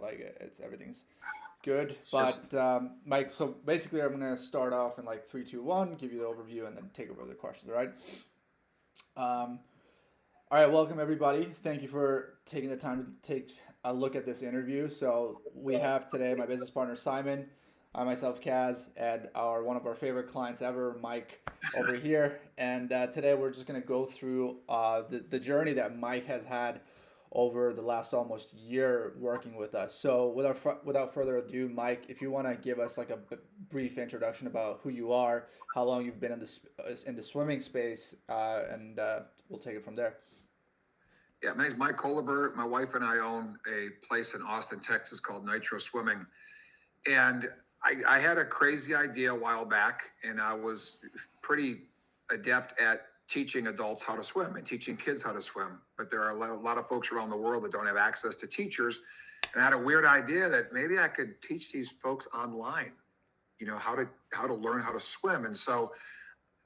Like everything's good. It's just But Mike, so basically, I'm gonna start off in like three, two, one, give you the overview, and then take over the questions. All right. Um, all right. Welcome everybody. Thank you for taking the time to take a look at this interview. So we have today my business partner Simon, I myself Kaz, and our one of our favorite clients ever, Mike, over here. And today we're just gonna go through the journey that Mike has had over the last almost year working with us. So without further ado, Mike, if you want to give us like a brief introduction about who you are, how long you've been in the swimming space, and we'll take it from there. yeah. My name's Mike Colbert. My wife and I own a place in Austin, Texas called Nitro Swimming, and I had a crazy idea a while back, and I was pretty adept at teaching adults how to swim and teaching kids how to swim. But there are a lot of folks around the world that don't have access to teachers. And I had a weird idea that maybe I could teach these folks online, how to learn how to swim. And so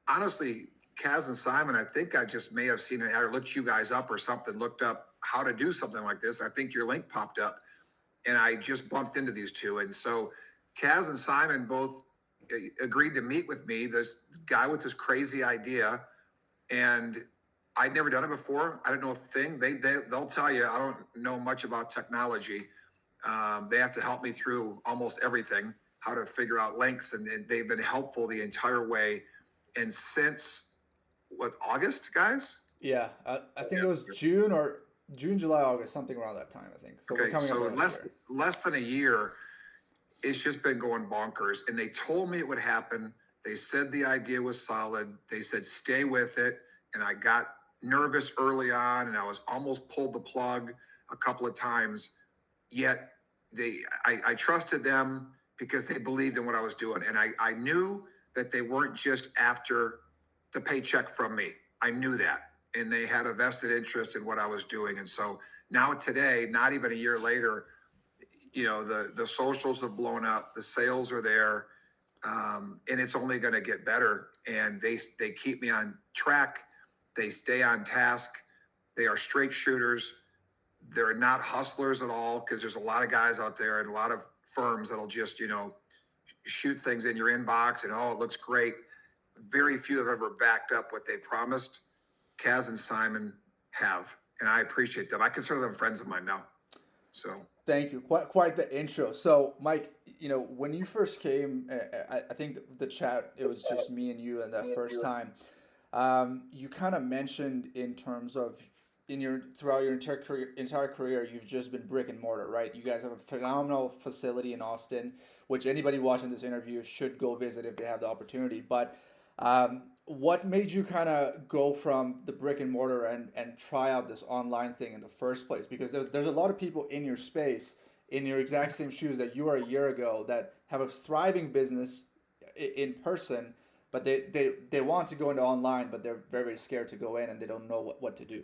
honestly, Kaz and Simon, I think I just may have seen it or looked you guys up or something, looked up how to do something like this. I think your link popped up and I just bumped into these two. And so Kaz and Simon both agreed to meet with me, this guy with this crazy idea. And I'd never done it before. I didn't know a thing. They'll tell you I don't know much about technology. They have to help me through almost everything, how to figure out links, and they've been helpful the entire way. And since what, August, guys? Yeah, I think it was June or June, July, August, something around that time. I think so. We're Okay, coming up so on a year. less than a year, it's just been going bonkers. And they told me it would happen. They said the idea was solid. They said stay with it, and I got nervous early on, and I was almost pulled the plug a couple of times. Yet I trusted them because they believed in what I was doing, and I knew that they weren't just after the paycheck from me. I knew that, and they had a vested interest in what I was doing. And so now today, not even a year later, the socials have blown up, the sales are there, and it's only going to get better. And they keep me on track, they stay on task, they are straight shooters. They're not hustlers at all, because there's a lot of guys out there and a lot of firms that'll just shoot things in your inbox and oh, it looks great. Very few have ever backed up what they promised. Kaz and Simon have, and I appreciate them. I consider them friends of mine now. So Thank you. Quite the intro. So, Mike, when you first came, I think the chat, it was just me and you, and that first time, you kind of mentioned in terms of in your throughout your entire career, you've just been brick and mortar, right? You guys have a phenomenal facility in Austin, which anybody watching this interview should go visit if they have the opportunity. But what made you kind of go from the brick and mortar and try out this online thing in the first place? Because there's a lot of people in your space, in your exact same shoes that you were a year ago, that have a thriving business in person, but they want to go into online, but they're very, very scared to go in and they don't know what to do.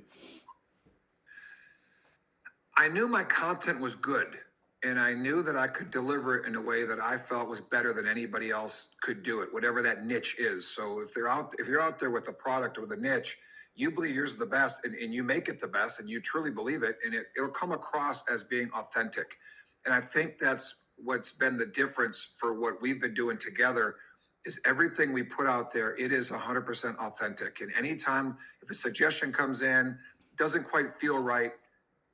I knew my content was good, and I knew that I could deliver it in a way that I felt was better than anybody else could do it, whatever that niche is. So if you're out there with a product or the niche, you believe yours is the best, and you make it the best, and you truly believe it, and it'll come across as being authentic. And I think that's what's been the difference for what we've been doing together is everything we put out there, it is 100% authentic. And anytime if a suggestion comes in, doesn't quite feel right,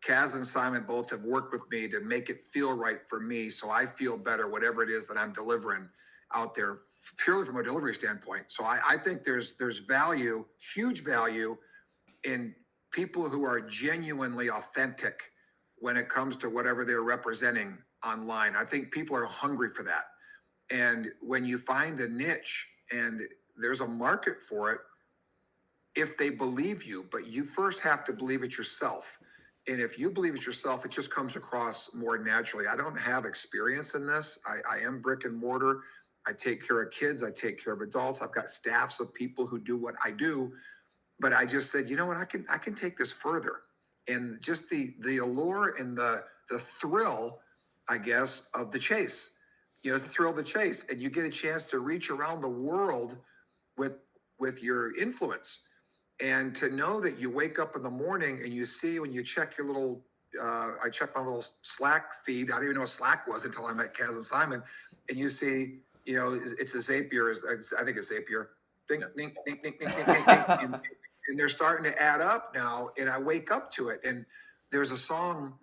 Kaz and Simon both have worked with me to make it feel right for me, so I feel better, whatever it is that I'm delivering out there, purely from a delivery standpoint. So I think there's value, huge value, in people who are genuinely authentic when it comes to whatever they're representing online. I think people are hungry for that. And when you find a niche and there's a market for it, if they believe you, but you first have to believe it yourself. And if you believe it yourself, it just comes across more naturally. I don't have experience in this. I am brick and mortar. I take care of kids. I take care of adults. I've got staffs of people who do what I do. But I just said, you know what, I can take this further. And just the allure and the thrill, I guess, of the chase. The thrill of the chase. And you get a chance to reach around the world with your influence. And to know that you wake up in the morning and you see when you check your little I checked my little Slack feed. I didn't even know what Slack was until I met Kaz and Simon. And you see, it's a Zapier. I think it's Zapier. Ding, ding, ding, ding, ding, ding, ding, ding. And they're starting to add up now. And I wake up to it. And there's a song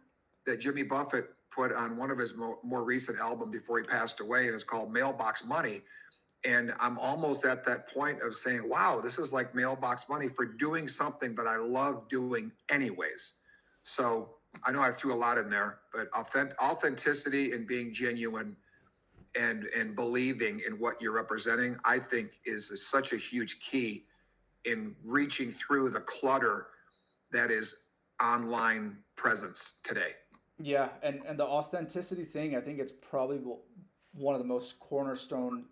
that Jimmy Buffett put on one of his more recent album before he passed away, and it's called Mailbox Money. And I'm almost at that point of saying, wow, this is like mailbox money for doing something that I love doing anyways. So I know I threw a lot in there, but authenticity and being genuine and believing in what you're representing, I think is such a huge key in reaching through the clutter that is online presence today. Yeah, and the authenticity thing, I think it's probably one of the most cornerstone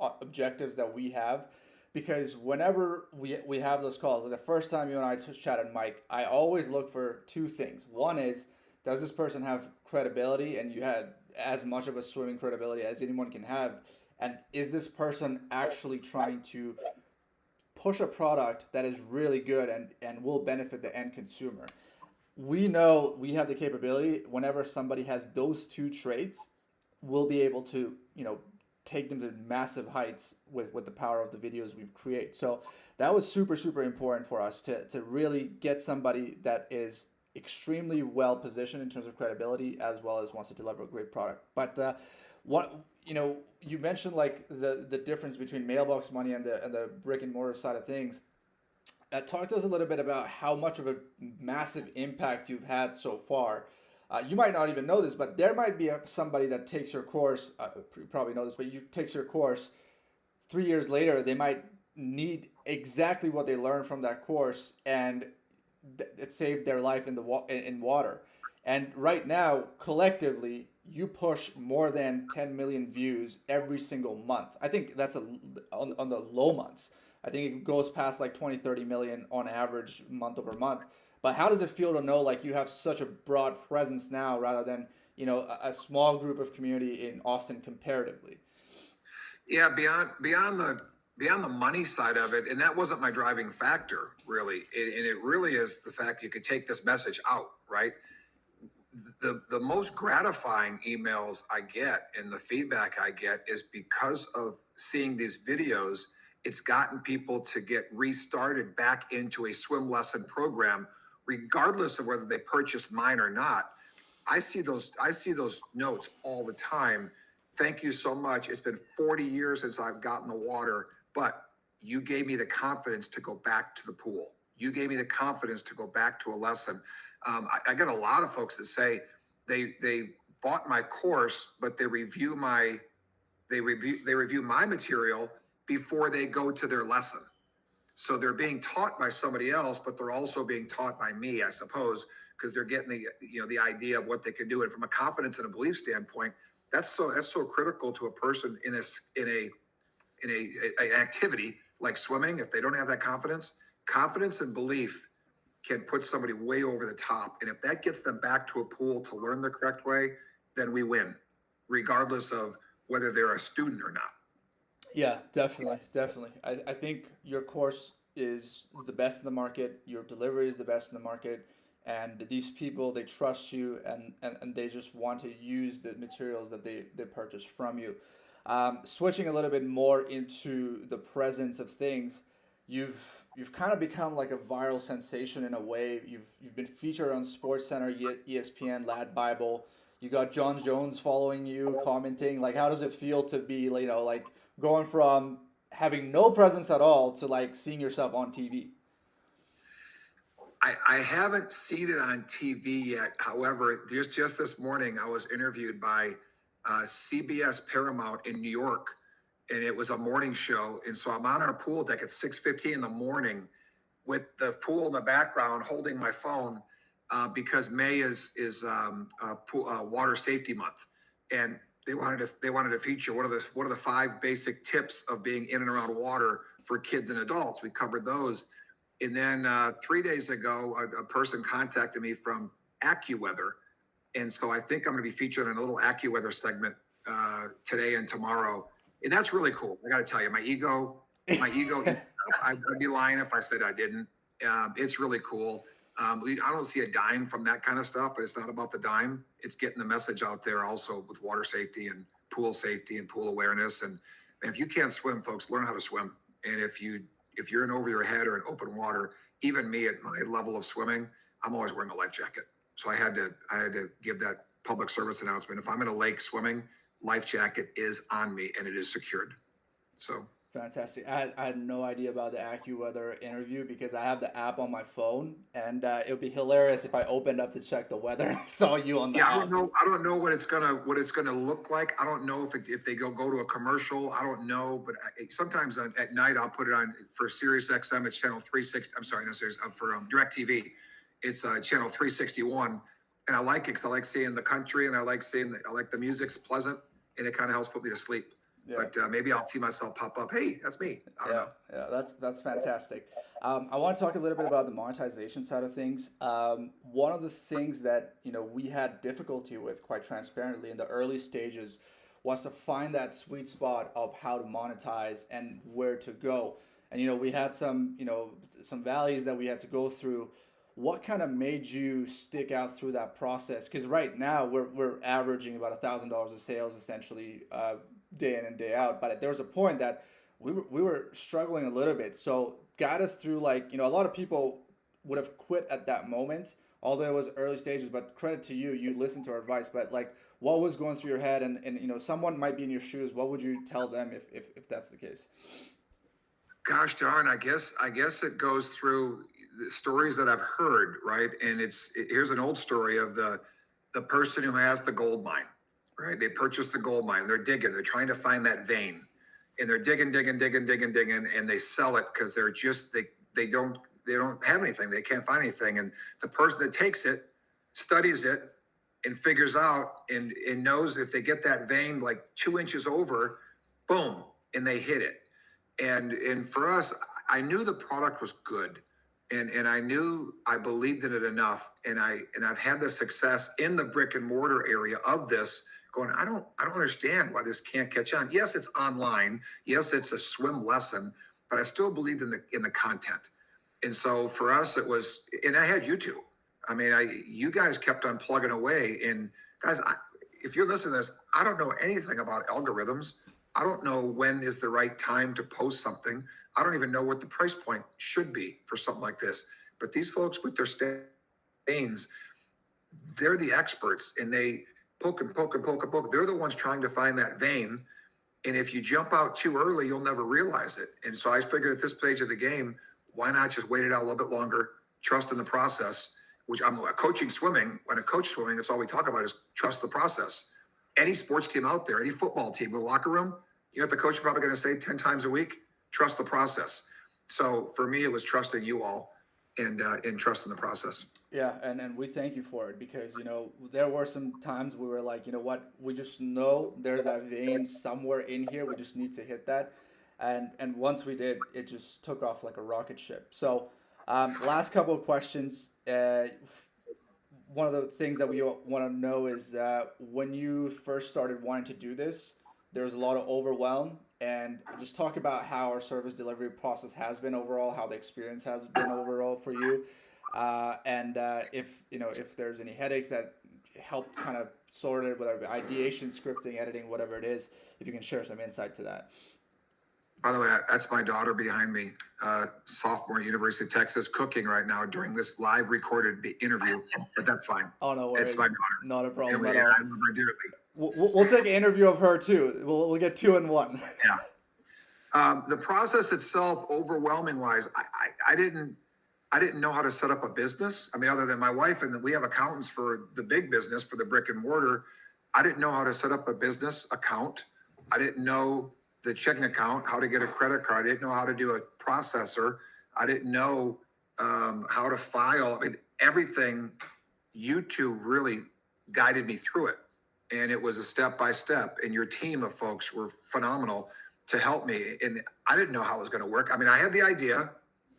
objectives that we have, because whenever we have those calls, like the first time you and I chatted, Mike, I always look for two things. One is, does this person have credibility, and you had as much of a swimming credibility as anyone can have, and is this person actually trying to push a product that is really good and will benefit the end consumer? We know we have the capability, whenever somebody has those two traits, we'll be able to, take them to massive heights with the power of the videos we create. So that was super, super important for us to really get somebody that is extremely well positioned in terms of credibility, as well as wants to deliver a great product. But what you mentioned, like the difference between mailbox money and the brick and mortar side of things. Talk to us a little bit about how much of a massive impact you've had so far. You might not even know this, but there might be somebody that takes your course. You probably know this, but you takes your course 3 years later. They might need exactly what they learned from that course, and it saved their life in water. And right now, collectively, you push more than 10 million views every single month. I think that's on the low months. I think it goes past like 20, 30 million on average month over month. But how does it feel to know like you have such a broad presence now, rather than, a small group of community in Austin comparatively? Yeah, beyond the money side of it, and that wasn't my driving factor really. And it really is the fact you could take this message out, right? The most gratifying emails I get and the feedback I get is because of seeing these videos. It's gotten people to get restarted back into a swim lesson program, regardless of whether they purchased mine or not. I see those notes all the time. Thank you so much. It's been 40 years since I've gotten the water, but you gave me the confidence to go back to the pool. You gave me the confidence to go back to a lesson. I get a lot of folks that say they bought my course, but they review my material before they go to their lesson. So they're being taught by somebody else, but they're also being taught by me, I suppose, because they're getting the idea of what they can do. And from a confidence and a belief standpoint, that's so critical to a person in an activity like swimming. If they don't have that confidence and belief can put somebody way over the top. And if that gets them back to a pool to learn the correct way, then we win, regardless of whether they're a student or not. Yeah, definitely, definitely. I think your course is the best in the market. Your delivery is the best in the market, and these people, they trust you, and they just want to use the materials that they purchase from you. Switching a little bit more into the presence of things, you've you've kind of become like a viral sensation in a way. You've been featured on SportsCenter, ESPN, Lad Bible. You got John Jones following you, commenting. Like, how does it feel to be, like going from having no presence at all to like seeing yourself on TV? I haven't seen it on TV yet. However, just this morning, I was interviewed by CBS Paramount in New York, and it was a morning show. And so I'm on our pool deck at 6:15 in the morning, with the pool in the background, holding my phone because May is Water Safety Month, and they wanted to feature what are the five basic tips of being in and around water for kids and adults. We covered those. And then 3 days ago, a person contacted me from AccuWeather. And so I think I'm going to be featured in a little AccuWeather segment today and tomorrow. And that's really cool. I got to tell you, my ego, I'd be lying if I said I didn't. It's really cool. I don't see a dime from that kind of stuff, but it's not about the dime. It's getting the message out there also with water safety and pool awareness. And if you can't swim, folks, learn how to swim. And if you're in over your head or in open water, even me at my level of swimming, I'm always wearing a life jacket. So I had to give that public service announcement. If I'm in a lake swimming, life jacket is on me and it is secured. So Fantastic. I had no idea about the AccuWeather interview because I have the app on my phone, and it would be hilarious if I opened up to check the weather and I saw you on the yeah, app. I don't know what it's gonna look like. I don't know if they go to a commercial. I don't know, but sometimes at night I'll put it on for Sirius XM. It's channel 360. I'm sorry, no Sirius. For DirecTV, it's channel 361, and I like it because I like seeing the country and I like the music's pleasant and it kind of helps put me to sleep. Yeah. But maybe I'll see myself pop up. Hey, that's me. I don't Yeah, know. yeah, that's fantastic. I want to talk a little bit about the monetization side of things. One of the things that we had difficulty with, quite transparently, in the early stages, was to find that sweet spot of how to monetize and where to go. And we had some valleys that we had to go through. What kind of made you stick out through that process? Because right now we're averaging about $1,000 of sales essentially, day in and day out. But there was a point that we were struggling a little bit. So guide us through, like, a lot of people would have quit at that moment, although it was early stages. But credit to you, you listened to our advice. But like, what was going through your head, and someone might be in your shoes. What would you tell them if that's the case? Gosh darn, I guess it goes through the stories that I've heard, right? And here's an old story of the person who has the gold mine, right? They purchased the gold mine, they're digging, they're trying to find that vein, and they're digging, and they sell it because they don't have anything, they can't find anything, and the person that takes it studies it and figures out and knows if they get that vein like 2 inches over, boom, and they hit it. And for us, I knew the product was good, and I believed in it enough, and I've had the success in the brick and mortar area of this, going, I don't understand why this can't catch on. Yes, it's online. Yes, it's a swim lesson, but I still believed in the content. And so for us it was, and I had you too. I mean, you guys kept on plugging away. And guys, if you're listening to this, I don't know anything about algorithms. I don't know when is the right time to post something. I don't even know what the price point should be for something like this. But these folks with their stains, they're the experts, and they poke and poke and poke and poke. They're the ones trying to find that vein. And if you jump out too early, you'll never realize it. And so I figured at this stage of the game, why not just wait it out a little bit longer, trust in the process, which I'm coaching swimming. When I coach swimming, that's all we talk about is trust the process. Any sports team out there, any football team in the locker room, the coach is probably going to say 10 times a week, trust the process. So for me, it was trusting you all and trusting the process. Yeah, and we thank you for it because there were some times we were like, what, we just know there's that vein somewhere in here. We just need to hit that, and once we did, it just took off like a rocket ship. So, last couple of questions. One of the things that we want to know is, when you first started wanting to do this, there was a lot of overwhelm, and just talk about how our service delivery process has been overall, how the experience has been overall for you, and if there's any headaches that helped kind of sort it, whether it be ideation, scripting, editing, whatever it is, if you can share some insight to that. By the way, that's my daughter behind me, sophomore at University of Texas, cooking right now during this live recorded interview. But that's fine. Oh, no It's worries, my daughter. not a problem And at I all. love her dearly. We'll take an interview of her too. We'll get two in one. Yeah. The process itself, overwhelming wise, I didn't know how to set up a business. I mean, other than my wife, and we have accountants for the big business, for the brick and mortar. I didn't know how to set up a business account. I didn't know the checking account, how to get a credit card. I didn't know how to do a processor. I didn't know how to file. I mean, everything. You two really guided me through it, and it was a step by step. And your team of folks were phenomenal to help me. And I didn't know how it was going to work. I mean, I had the idea.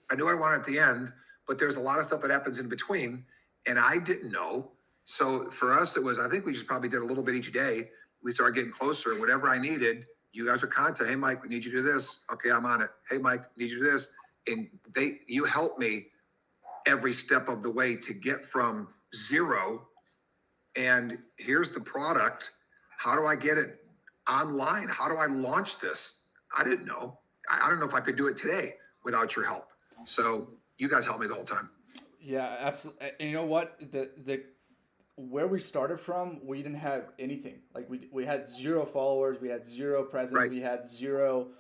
I knew I wanted at the end, but there's a lot of stuff that happens in between, and I didn't know. So for us, it was, I think we just probably did a little bit each day. We started getting closer, and whatever I needed, you guys would contact. Hey, Mike, we need you to do this. Okay, I'm on it. Hey, Mike, need you to do this. And you helped me every step of the way to get from zero and here's the product. How do I get it online? How do I launch this? I didn't know. I don't know if I could do it today without your help. So you guys helped me the whole time. Yeah, absolutely. And you know what? The where we started from, we didn't have anything. Like we had zero followers, we had zero presence, Right. we had zero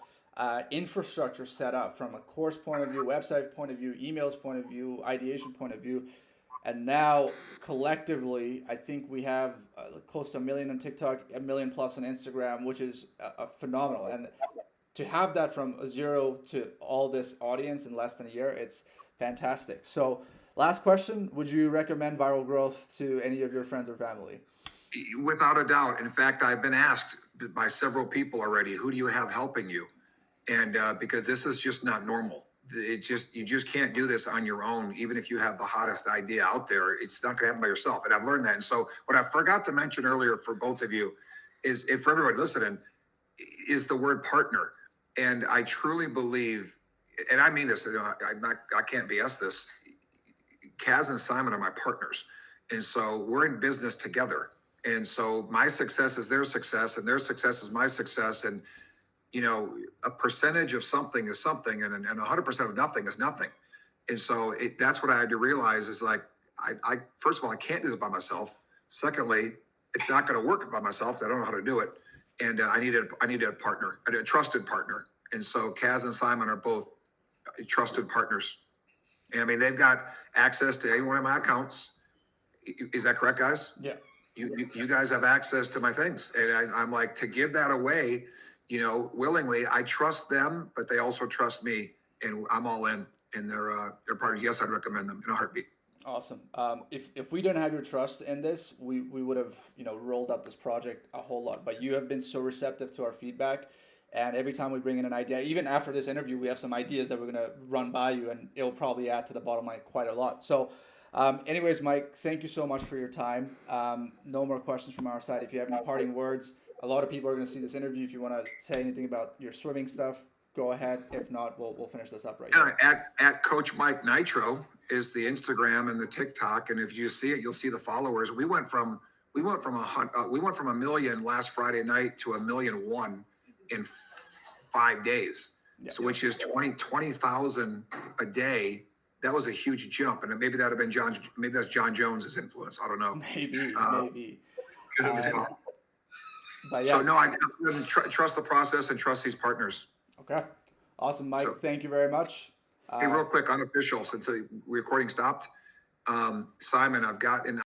infrastructure set up from a course point of view, website point of view, emails point of view, ideation point of view. And now collectively, I think we have close to a million on TikTok, a million plus on Instagram, which is phenomenal. And to have that from a zero to all this audience in less than a year, it's fantastic. So, last question: would you recommend Viral Growth to any of your friends or family? Without a doubt. In fact, I've been asked by several people already, who do you have helping you? And because this is just not normal. You just can't do this on your own. Even if you have the hottest idea out there, it's not going to happen by yourself. And I've learned that. And so what I forgot to mention earlier for both of you is, if for everybody listening, is the word partner. And I truly believe, and I mean this, I can't BS this. Kaz and Simon are my partners. And so we're in business together. And so my success is their success and their success is my success. And a percentage of something is something, and 100% of nothing is nothing. And so that's what I had to realize is like, I first of all, I can't do this by myself. Secondly, it's not going to work by myself. I don't know how to do it. And I needed a partner, a trusted partner. And so Kaz and Simon are both trusted partners. And I mean, they've got access to any one of my accounts. Is that correct, guys? Yeah. You guys have access to my things. And I'm like, to give that away, willingly. I trust them, but they also trust me, and I'm all in. And they're partners. Yes, I'd recommend them in a heartbeat. Awesome. If we didn't have your trust in this, we would have rolled up this project a whole lot. But you have been so receptive to our feedback, and every time we bring in an idea, even after this interview, we have some ideas that we're gonna run by you, and it'll probably add to the bottom line quite a lot. So, anyways, Mike, thank you so much for your time. No more questions from our side. If you have any parting words, a lot of people are gonna see this interview. If you want to say anything about your swimming stuff, go ahead. If not, we'll finish this up right here. At Coach Mike Nitro is the Instagram and the TikTok, and if you see it, you'll see the followers. We went from a million last Friday night to 1,000,001 in 5 days. Yeah. So which is 20,000 a day. That was a huge jump, and maybe that have been John. Maybe that's John Jones's influence. I don't know. Maybe. But yeah. So no, I trust the process and trust these partners. Okay. Awesome, Mike. So, Thank you very much. hey, real quick, unofficial, since the recording stopped, Simon, I've got an